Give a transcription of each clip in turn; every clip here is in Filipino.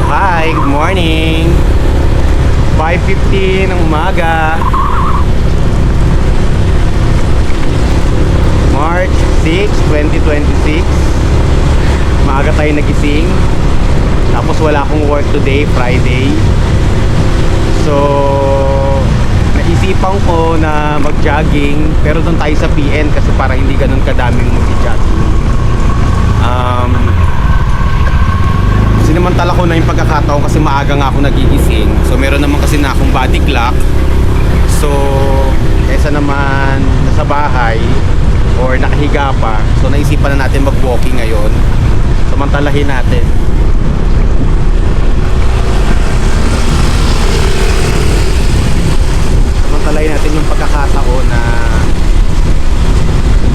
Hi, good morning. 5:15 ng umaga. March 6, 2026. Maaga tayo nagising. Tapos wala akong work today, Friday. So, naisipan ko na mag-jogging, pero doon tayo sa PN kasi para hindi ganun kadaming mag-jogging. Sinamantala ko na yung pagkakataon kasi maaga nga ako nagigising. So meron naman kasi na akong body clock. So kaysa naman nasa bahay or nakahiga pa, so naisipan na natin mag-walking ngayon. Samantalahin natin. Samantalahin natin yung pagkakataon na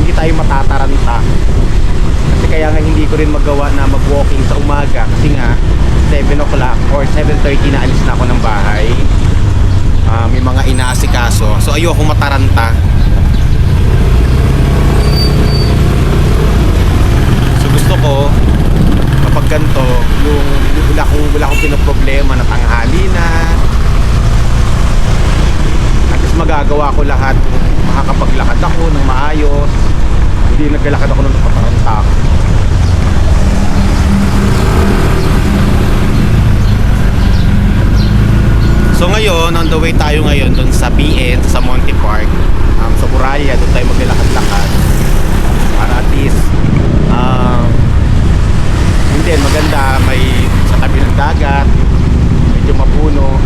hindi tayo matataranta. Kasi kaya nga hindi ko rin magawa na mag-walking sa umaga kasi nga 7 o'clock or 7:30 na alis na ako ng bahay. May mga inaasikaso. So ayoko mataranta. So gusto ko kapag ganito, yung wala akong pinoproblema na tanghali na. At least magagawa ko lahat. Makakapaglakad ako ng maayos. Hindi naglalakad ako ng napataranta ako. So ngayon, on the way tayo ngayon doon sa PN, sa Monte Park, sa Muralla, doon tayo maglalakad-lakad para at least hindi, maganda, may sa tabi ng dagat, medyo mapuno.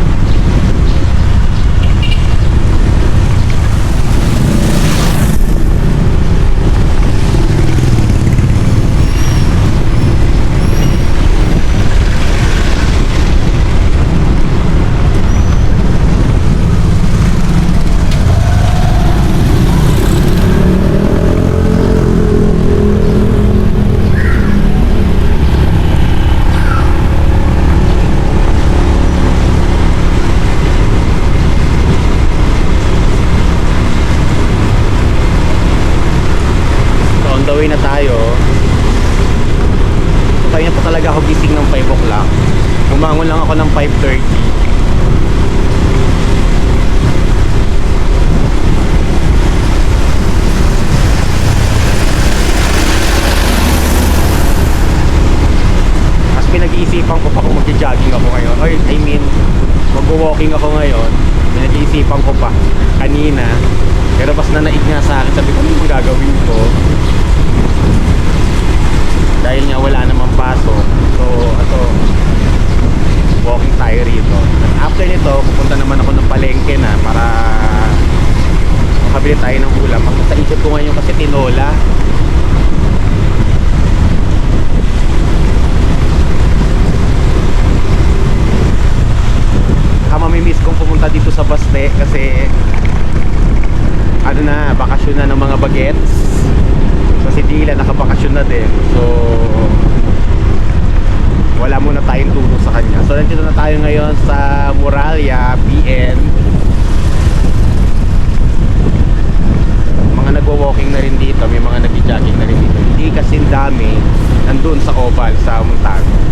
Na tayo. So kaya po talaga ako gising ng 5 o'clock. Bumangon lang ako ng 5:30. Mas pinag-iisipan ko pa kung mag-jogging ako ngayon. Or I mean, mag-walking ako ngayon. Pinag-iisipan ko pa kanina. Pero bas na naig nga sa akin, sabi ko, ano gagawin ko? Dahil nga wala namang pasok. So ato, walking tayo rito. At after nito, pupunta naman ako ng palengke na para makabili tayo ng ulam. Ang sa isip ko ngayon kasi tinola. Mamimiss kong pumunta dito sa Baste kasi ano na, bakasyon na ng mga bagets. So si Dila nakabakasyon na din. So wala muna tayong tulong sa kanya. So nandito na tayo ngayon sa Muralla, PN. Mga nagwo-walking na rin dito, may mga nag-jogging na rin dito. Hindi kasi dami nandun sa Oval, sa Montago.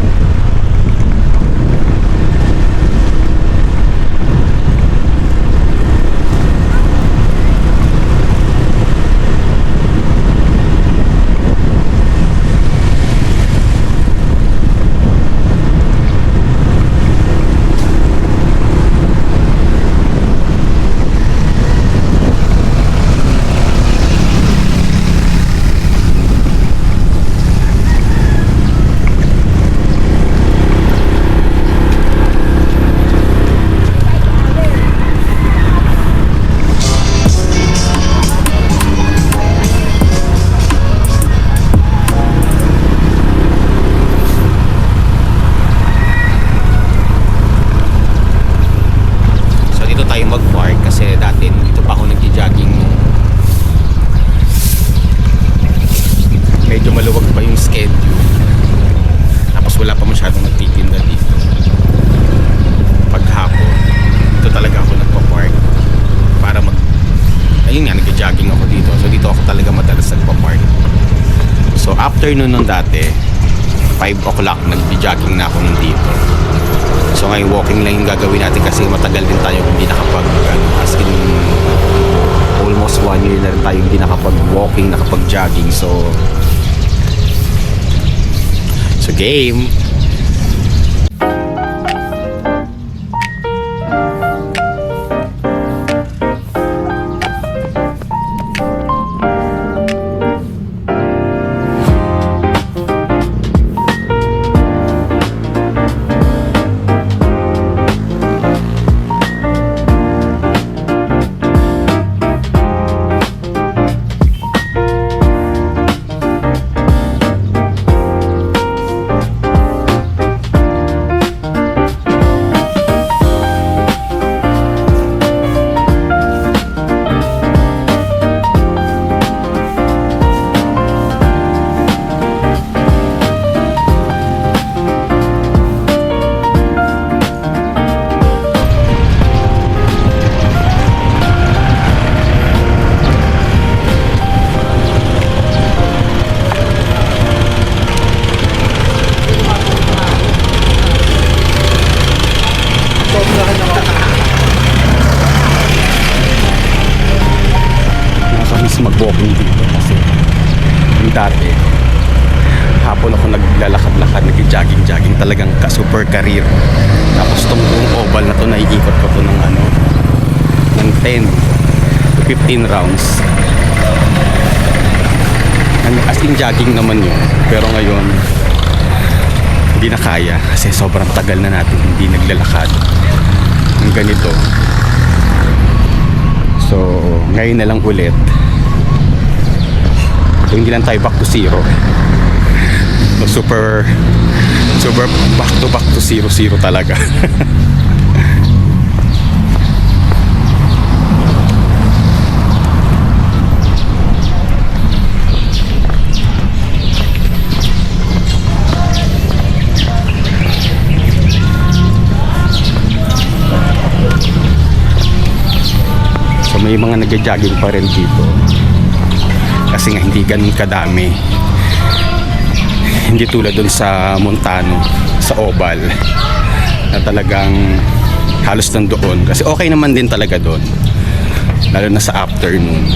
afternoon nun dati 5 o'clock nag-jogging na ako nun dito. ngayon walking lang yung gagawin natin kasi matagal din tayo hindi nakapag as in almost 1 year na rin tayo hindi nakapag walking, nakapag jogging. So game. Mag-walking dito kasi yung dati hapon ako naglalakad-lakad, nag-jogging talagang ka-super career. Tapos tong buong oval na to naiikot ko to ng ng 10 to 15 rounds. As in jogging naman yun, pero ngayon hindi na kaya kasi sobrang tagal na natin hindi naglalakad ng ganito. So ngayon na lang ulit. So hindi lang tayo back to zero. So, super back to zero talaga. So may mga nagja-jogging pa rin dito. Kasi nga hindi ganun kadami, hindi tulad dun sa Montano, sa Oval na talagang halos nandoon. Kasi okay naman din talaga doon, lalo na sa afternoon.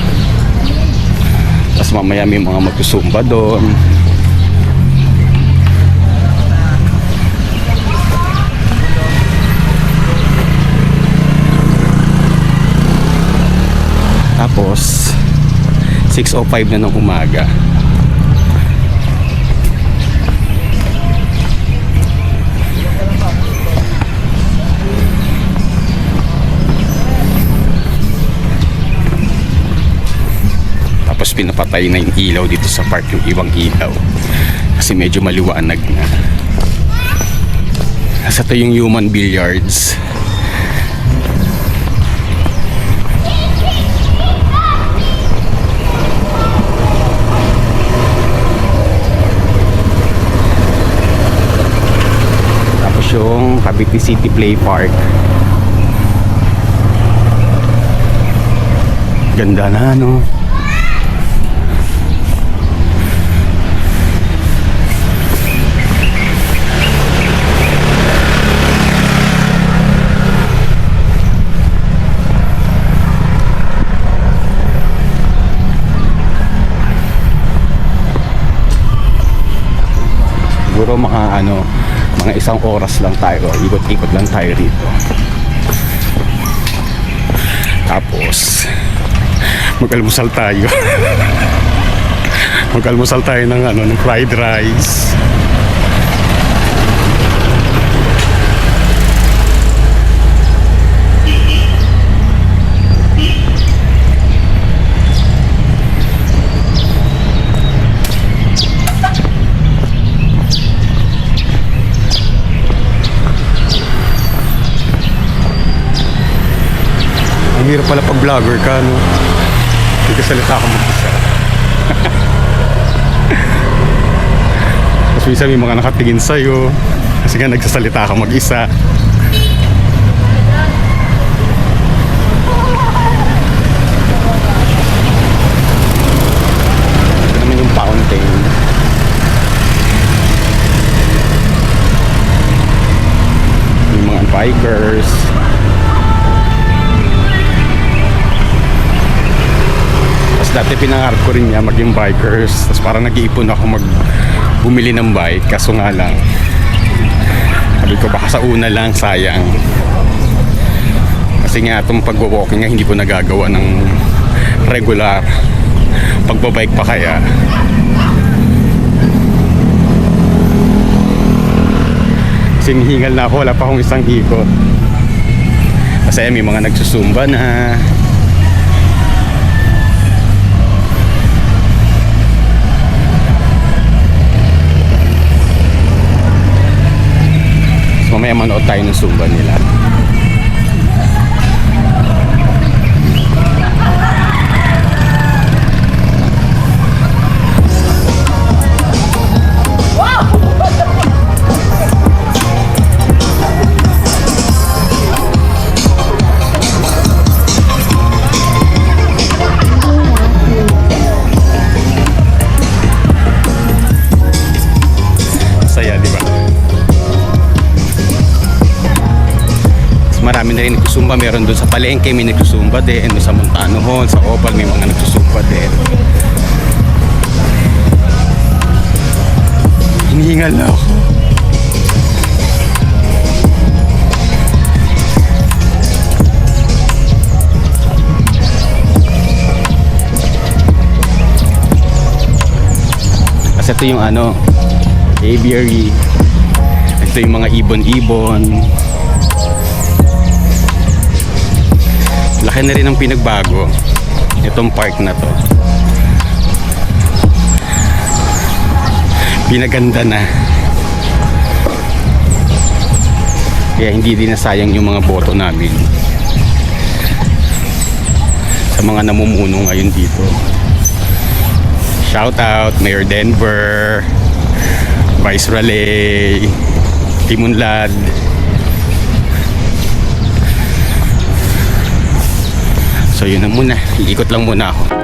Tapos mamaya may mga magsusumba doon. Tapos 6:05 na ng umaga. Tapos pinapatay na yung ilaw dito sa park, yung ibang ilaw. Kasi medyo maliwanag na. Nasa to yung human billiards. Yung Cavite City Play Park. Ganda na, no? Siguro mga isang oras lang tayo, ikot-ikot lang tayo rito. Tapos mag-almusal tayo. Mag-almusal tayo ng fried rice. Ang hirap pala pag vlogger ka, no? Hindi ka salita ka mag-isa. Tapos minsan may mga nakatingin sa'yo kasi nga nagsasalita ka mag-isa. Ito naman yung fountain. Yung mga bikers. Tapos dati pinangarap ko rin niya maging bikers. Tapos parang nag-iipon ako bumili ng bike. Kaso nga lang, sabi ko baka sa una lang, sayang. Kasi nga itong pag-walking nga hindi ko nagagawa ng regular. Pagbabike pa kaya. Sinihingal na ako, wala pa akong isang ikot. Kasi may mga nagsusumba na. So, mamaya manood tayo ng sumba nila. Marami na rin nagsusumba, meron doon sa Palengke may nagsusumba din, sa Montano Hall, sa Opal may mga nagsusumba din. Hinihingal na ako. Kasi ito yung aviary. Ito yung mga ibon-ibon. Laki na rin ang pinagbago itong park na to. Pinaganda na. Kaya hindi din nasayang yung mga boto namin sa mga namumuno ngayon dito. Shout out Mayor Denver, Vice Raleigh, Timunlad. So yun na muna, iikot lang muna ako.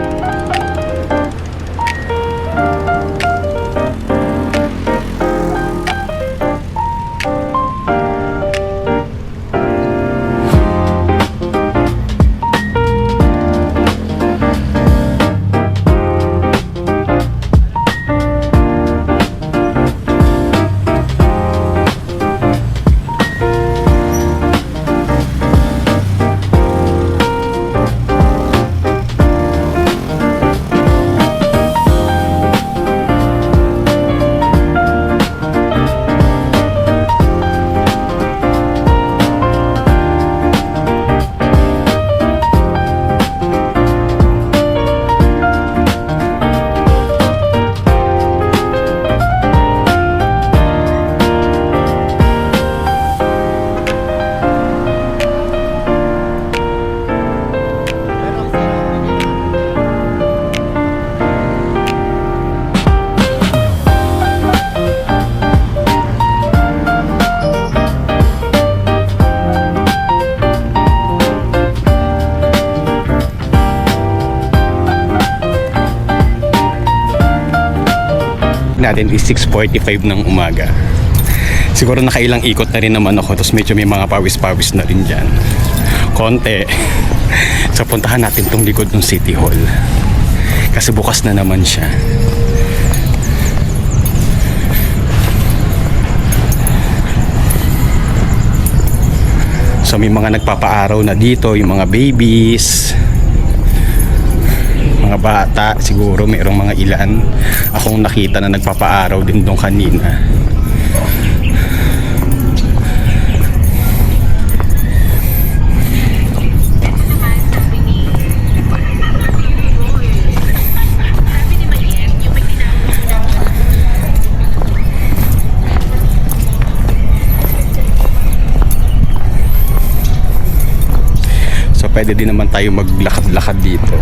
Natin is 6:45 ng umaga. Siguro nakailang ikot na rin naman ako, tapos medyo may mga pawis-pawis na rin dyan konti. So puntahan natin tong likod ng City Hall kasi bukas na naman siya. So may mga nagpapaaraw na dito, yung mga babies, mga bata, siguro mayroong mga ilan akong nakita na nagpapaaraw din doon kanina. So pwede din naman tayo maglakad-lakad dito.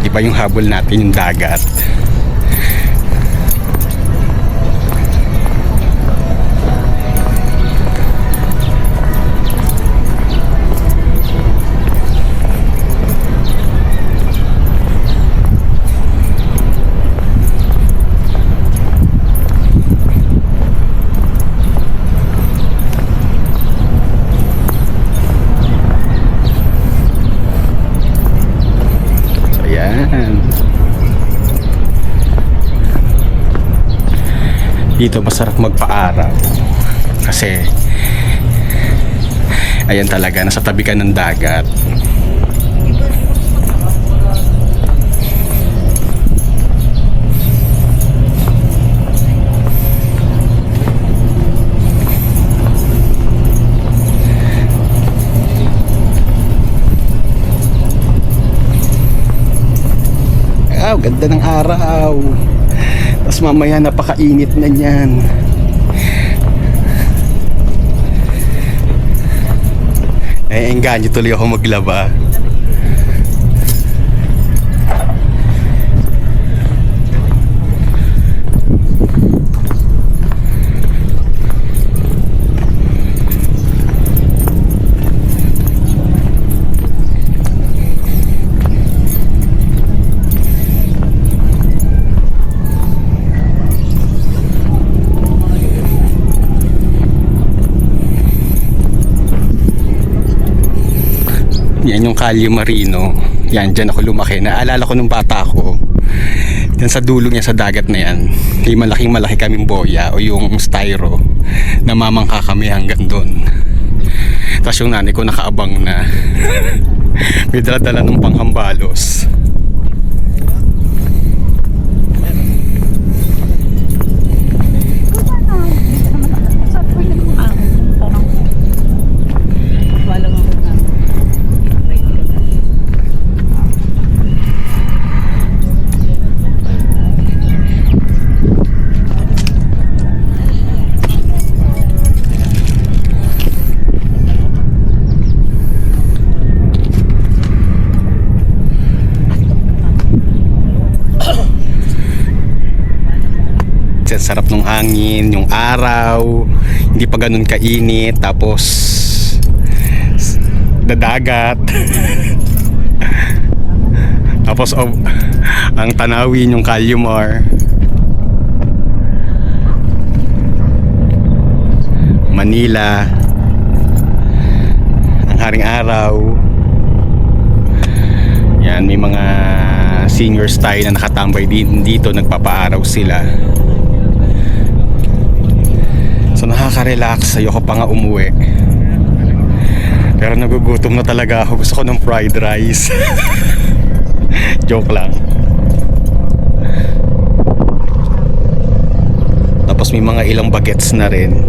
Di ba yung habol natin yung dagat? Dito masarap magpa-araw kasi ayan talaga, nasa tabi ka ng dagat. Ganda ng araw. Tapos mamaya napakainit na niyan. Engganyo tuloy ako maglaba. Yan yung Calle Marino. Yan, dyan ako lumaki. Naalala ko nung bata ako. Yan sa dulo niya sa dagat na yan. May malaki kaming boya o yung styro. Namamangka kami hanggang doon. Tapos yung nanay ko nakaabang na. May dala-dala ng panghambalos. Sarap ng hangin, yung araw, hindi pa ganun kainit, tapos dadagat. Tapos ang tanawin yung Calyumar, Manila, ang haring araw. Yan, may mga seniors tayo na nakatambay din dito, nagpapaaraw sila. So nakaka-relax, ayoko pa nga umuwi. Pero nagugutom na talaga ako. Gusto ko ng fried rice. Joke lang. Tapos may mga ilang bagets na rin.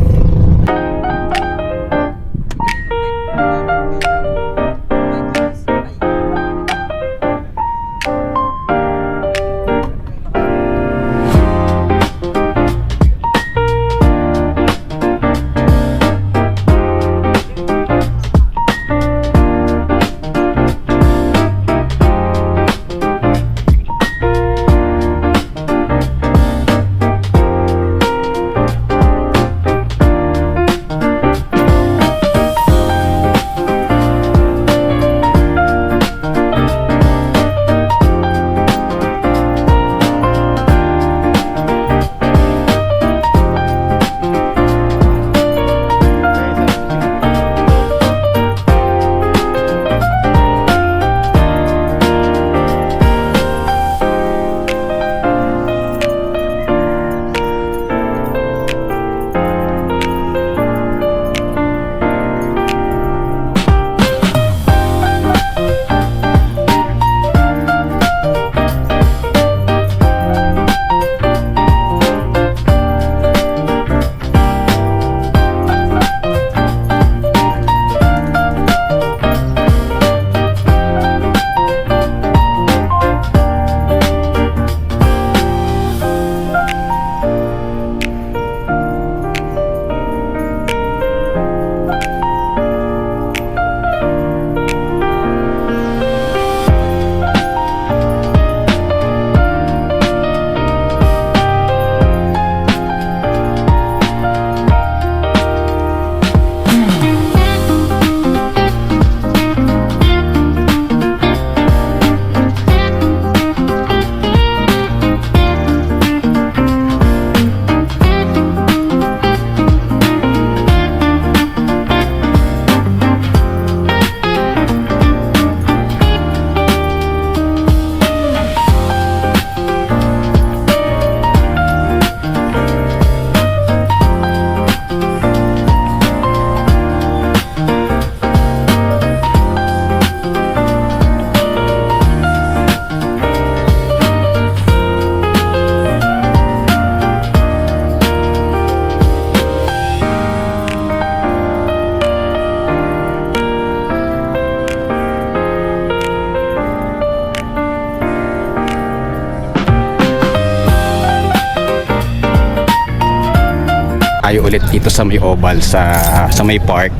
tayo ulit dito sa may oval, sa may park.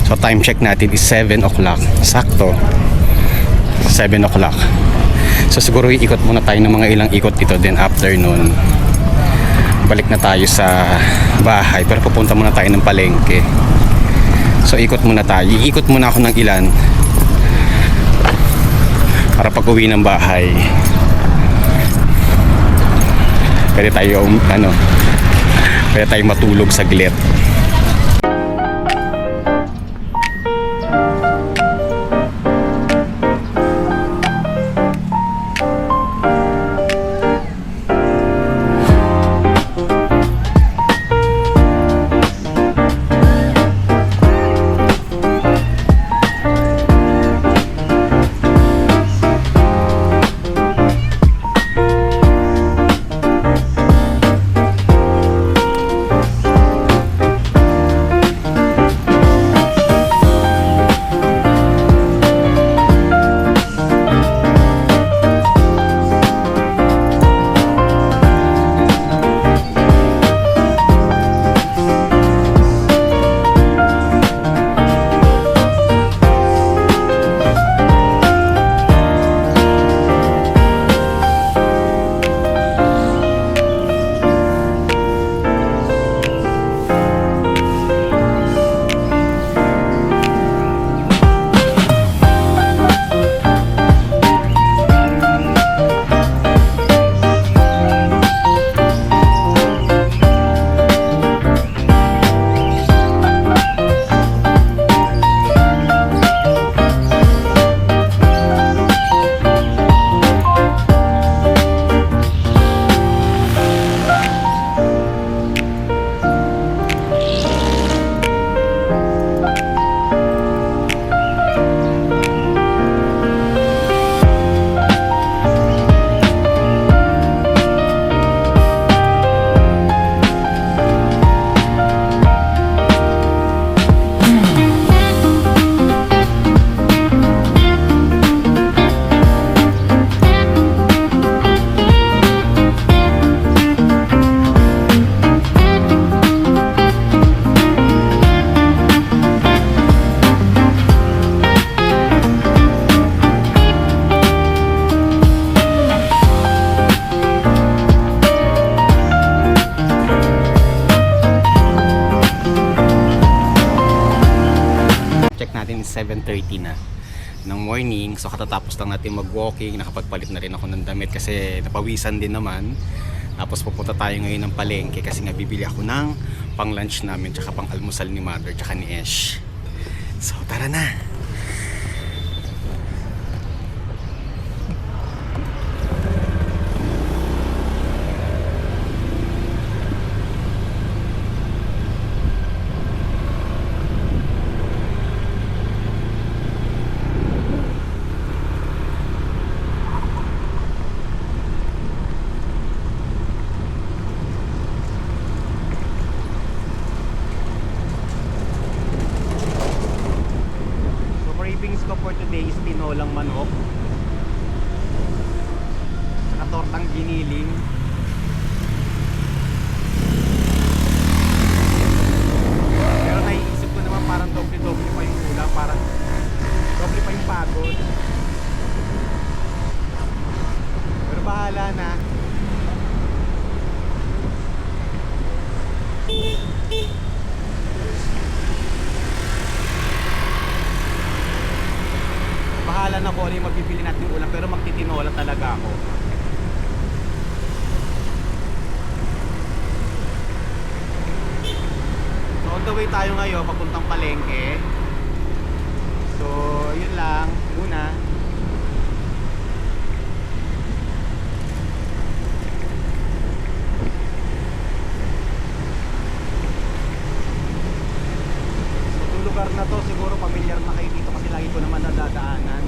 So time check natin is 7 o'clock. Sakto. 7 o'clock. So siguro iikot muna tayo ng mga ilang ikot dito. Then after nun, balik na tayo sa bahay. Pero pupunta muna tayo ng palengke. So ikot muna tayo. Iikot muna ako ng ilan para pag uwi ng bahay pwede tayo pwede tayo matulog saglit. Natin 7:30 na ng morning. So katatapos lang natin mag-walking. Nakapagpalit na rin ako ng damit kasi napawisan din naman. Tapos pupunta tayo ngayon ng palengke kasi nga bibili ako ng pang lunch namin tsaka pang almusal ni mother tsaka ni Esh. So tara na. Cravings ko for today is tinolang manok saka tortang giniling. Pero naiisip ko naman parang doble-doble pa yung ulam, parang doble pa yung pagod. Pero bahala na. Bahala na ko ano yung magbibili natin ulam, pero magtitinola talaga ako. So on the way tayo ngayon papuntang palengke. So yun lang muna. So itong lugar na to siguro pamilyar na kayo dito kasi lagi ko naman nadadaanan.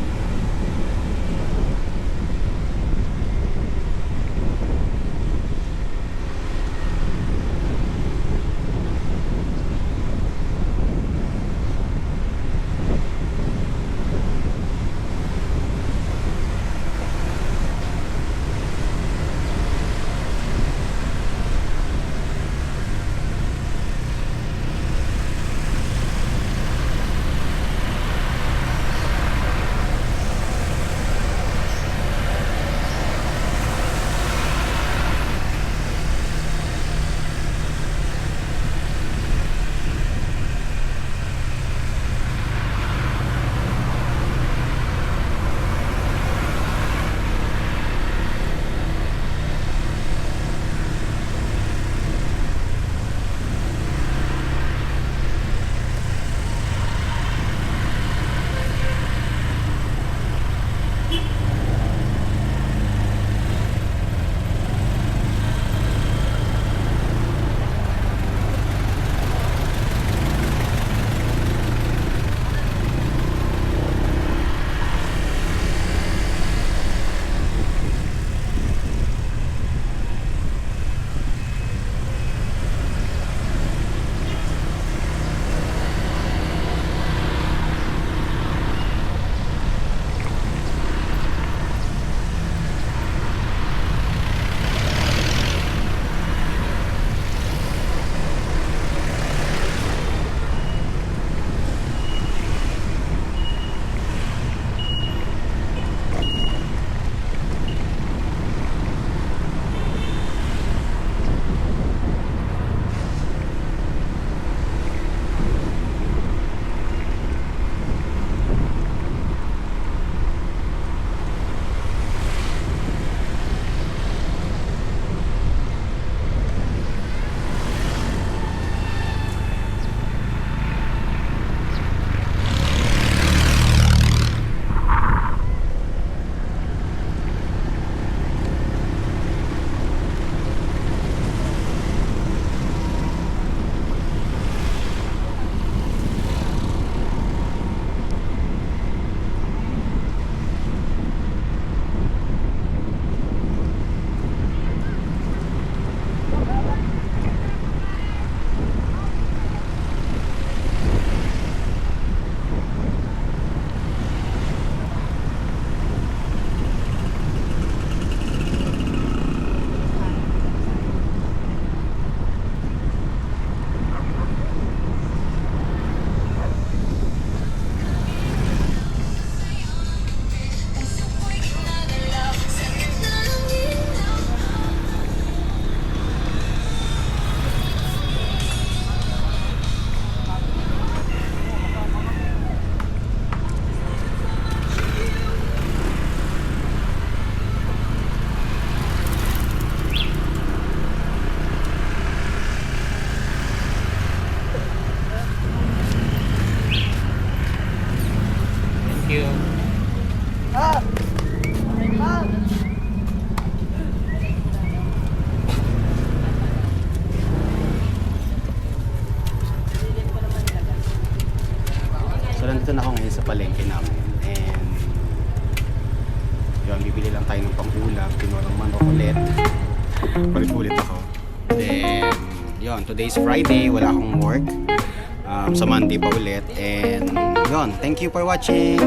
nandito na ako ngayon sa palengke namin. And yun, bibili lang tayo ng pang-ulam. Tinulang manok ulit. Ulit ako. Then, yun, today's Friday. Wala akong work. Sa Monday pa ulit. And yun, thank you for watching.